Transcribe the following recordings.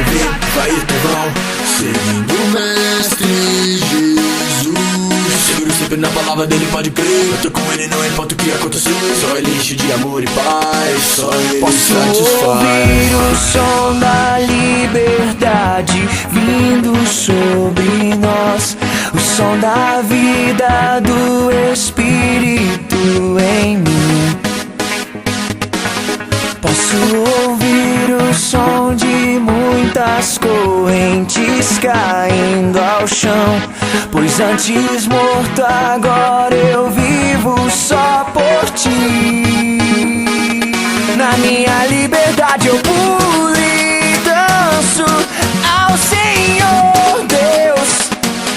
Ivair, Tevão, seguindo o Mestre Jesus. Seguro sempre na palavra dele, pode crer. Eu tô com ele, não importa o que acontecer. Só ele enche de amor e paz, só ele Posso satisfaz. ouvir o som da liberdade vindo sobre nós, o som da vida do espírito em mim. Posso ouvir o som de muitas correntes caindo ao chão, pois antes morto agora eu vivo só por ti. Na minha liberdade eu pulo e danço ao Senhor Deus.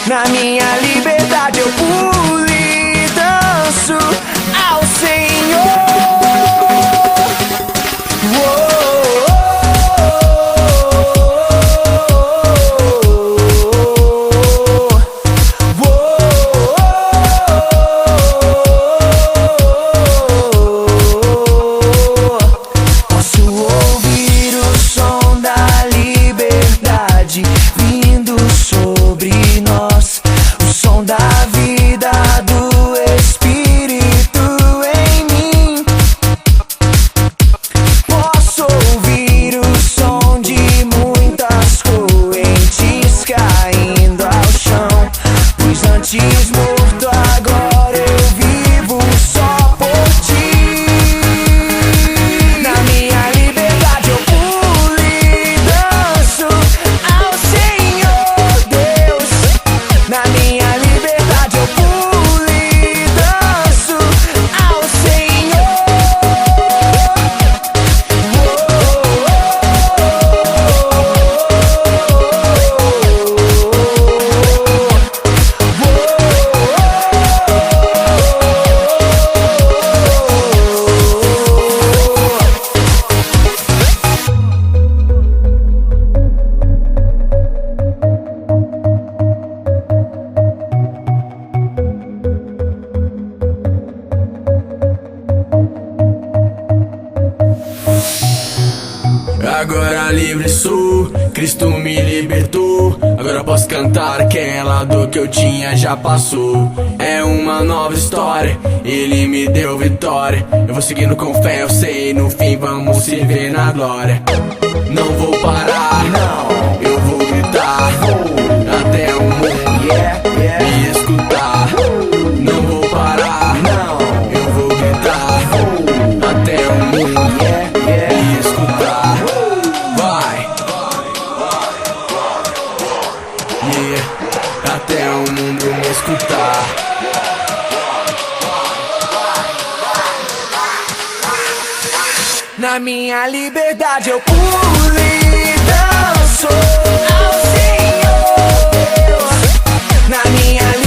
Na minha liberdade eu pulo e danço ao Senhor. Vindo sobre nós, o som da vida do espírito em mim. Posso ouvir o som de muitas correntes caindo ao chão, pois antes morto agora eu vivo só por ti. Na minha liberdade eu pulo e danço ao Senhor Deus. Na minha liberdade eu pulo e danço ao Senhor. Agora livre sou, Cristo me libertou. Agora posso cantar aquela dor que eu tinha já passou. É uma nova história, Ele me deu vitória. Eu vou seguindo com fé, eu sei, no fim vamos se ver na glória. Não vou parar, não, eu vou gritar até o mundo me escutar. Não vou parar, não, eu vou gritar até o mundo me escutar. Até o mundo me escutar. Na minha liberdade eu pulo e danço ao Senhor Deus. Na minha liberdade